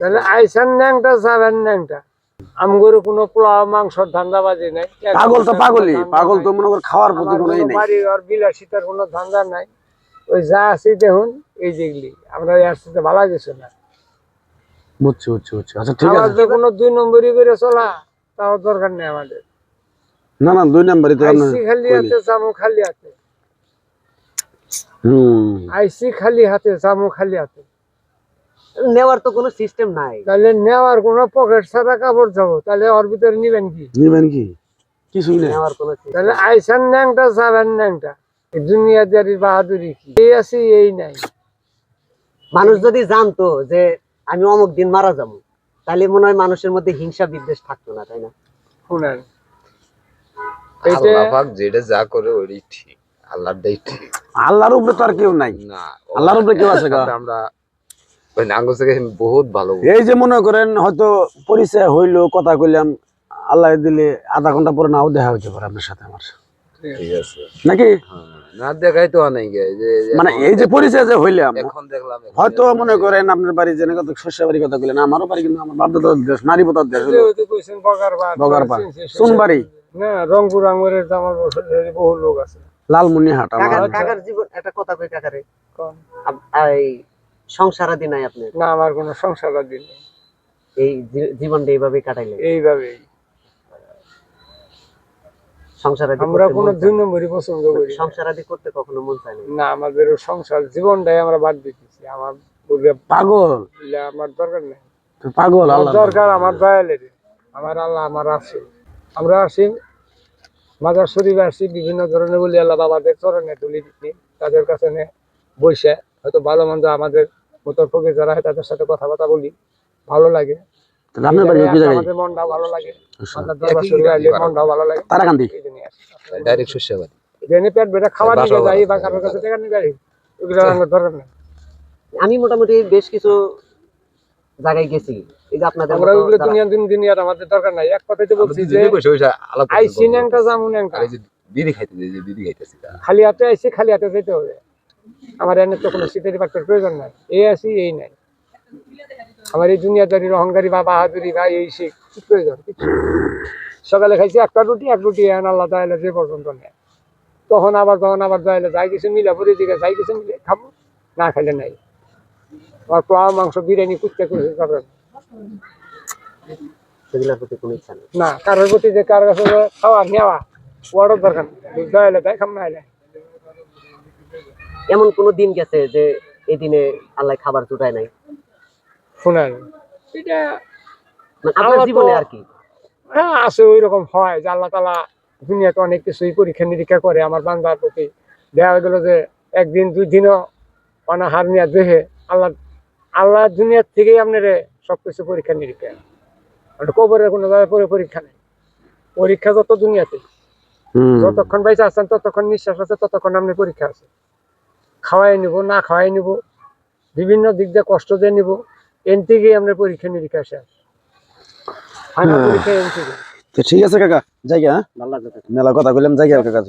তাহলে আইসান ন্যাংটা যাবেন ন্যাংটা আমগর কোনো পোলাও মাংসর ধান্দাবাজি নাই। পাগল তো পাগলই, পাগল তো মনে কর খাওয়ার প্রতি কোনো ই নাই। বাড়ি আর বিলাসিতার কোনো ধান্দা নাই। ওই যা আছে দেখুন এই যেগুলি আমরা আসতে ভালো গেছে না। বুঝছি বুঝছি বুঝছি। আচ্ছা ঠিক আছে। আমাদের কোনো 2 নম্বরই করে চলা তাও দরকার নেই আমাদের। না না 2 নাম্বারই তো আইসি খালি হাতে জামু খালি হাতে। আইসি খালি হাতে জামু খালি হাতে। নেওয়ার তো কোনো সিস্টেম নাই। তাহলে নেওয়ার কোনো পকেট ছাড়া কাপড় যাবো তাহলে ওর ভিতরে নিবেন কি? নিবেন কি? কিছুই না। নেওয়ার কোনো তাহলে আইসান ন্যাংটা যাবেন ন্যাংটা। এই দুনিয়াদারি বাহাদুরি কি? এই আছে এই নাই। মানুষ যদি জানতো যে আমি অমুক দিন মারা যাবো তাহলে মনে হয় মানুষের মধ্যে হিংসা বিদ্বেষ থাকতো না, তাই না? শুনেন আল্লাহ পাক যেটা যা করে ওইটাই ঠিক, আল্লাহটাই ঠিক। আল্লাহর উপরে তো আর কেউ নাই। না আল্লাহর উপরে কেউ আছে গা? আমরা ওই নাঙ্গল থেকে বহুত ভালো। এই যে মনে করেন হয়তো পরিচয় হইলো, কথা কইলাম, আল্লাহ দিলে আধা ঘন্টা পরে নাও দেখা হইতে পারে আপনার সাথে আমার, ঠিক আছে নাকি? না দেখাই তো অনেক মানে এই যে পরিচয় যে হইলাম, এখন দেখলাম হয়তো মনে করেন আপনার বাড়ি জেনে কত শস্য বাড়ি কথা কইলেন, আমারও বাড়ি কিন্তু আমার বাপ দাদার দেশ, নারী পতার দেশ হলো বগারপাড়, সোনবাড়ি, না রংপুর আঙ্গুরের আমার বহু লোক আছে। লালমনিরহাট। আমার কাকার জীবন একটা কথা কই কাকারে, এই সংসারাদি নাই আপনার? না আমার কোনো সংসার দিন নেই। এই জীবনটা এইভাবেই কাটাইলেন? এইভাবেই। সংসারাদি আমরা কোনো 2 নম্বরই পছন্দ করি। সংসারাদি করতে কখনো মন চায় না, আমাদের সংসার জীবনটাই আমরা বাদ দিতেছি। আমার পাগল, আমার দরকার নেই। পাগল আল্লাহ দরকার আমার দয়ালের, আমার আল্লাহ আমার আছে। আমরা আসি মাজার শরীফে আসি, বিভিন্ন ধরনের বলি আল্লাহ বাবাদের চরণে তুলি দিচ্ছি, তাদের কাছে বসে হয়তো ভালো মন্দ আমাদের মতো ফকির যারা হয় তাদের সাথে কথাবার্তা বলি, ভালো লাগে। আমাদের মনটাও ভালো লাগে, আল্লাহর দরবার শরীফে আইলে মনটাও ভালো লাগে। তারাকান্দি ডাইরেক্ট শস্যবাদী জেনে পেট বেটা খাবার নিয়ে যাই বা কারোর কাছে টাকা নিয়ে যাই, ওগুলো আমার দরকার নেই। আমি মোটামুটি বেশ কিছু জায়গায় গেছি, এই যে আপনাদের আমরা ওগুলো দুনিয়ার আমাদের দরকার নাই। এক কথাই তো বলছি যে আইসি ন্যাংটা জামু ন্যাংটা, বিড়ি খাইতে যে বিড়ি খাইতেছি খালি হাতে আইসি খালি হাতে যেতে হবে। আমার এনে তো কোনো শীতের পাটের প্রয়োজন নাই। এই আছি এই নাই। আমার এই দুনিয়াদারির অহংকারী বা বাহাদুরি বা এই সে কি প্রয়োজন? সকালে খাইছি একটা রুটি, এক রুটি এখন আল্লাহ তাআলা যে পর্যন্ত নেয়, তখন আবার যাইলে যাই কিছু মিলে পরে দিকে যাই কিছু মিলে খাবো, না খাইলে নাই। আর পোলাও মাংস বিরিয়ানি কুচতে করে করবেন সেগুলোর প্রতি কোনো ইচ্ছা নেই না। কারোর প্রতি যে কারোর কাছে খাওয়া নেওয়া ওয়ারও দরকার নেই। যাইলে তাই খাম না হলে। এমন কোনো দিন গেছে যে এই দিনে আল্লাহ খাবার জুটায় নাই? শুনেন এটা আপনার জীবনে আর কি? হ্যাঁ আছে, ওই রকম হয় যে আল্লাহ তাআলা দুনিয়াতে অনেক কিছুই পরীক্ষা নিরীক্ষা করে আমার বান্দার প্রতি। দেখা গেল যে একদিন 2 দিনও অনাহার নিয়ে দেহে আল্লাহ দুনিয়ার থেকেই আপনার সবকিছু পরীক্ষা নিরীক্ষা। কবরের কোনো জায়গায় পরীক্ষা নেই। পরীক্ষা যত দুনিয়াতে, যতক্ষণ বাইসা আছেন ততক্ষণ নিঃশ্বাস আছে, ততক্ষণ আপনি পরীক্ষা আছে। খাওয়াই নিব না খাওয়াই নিব, বিভিন্ন দিক দিয়ে কষ্ট দিয়ে নিব, এন থেকেই আপনার পরীক্ষা নিরীক্ষা শেষ। ফাইনাল পরীক্ষা এন থেকে। তো ঠিক আছে কাকা, জায়গা মেলা কথা কইলাম, জায়গা কাকা।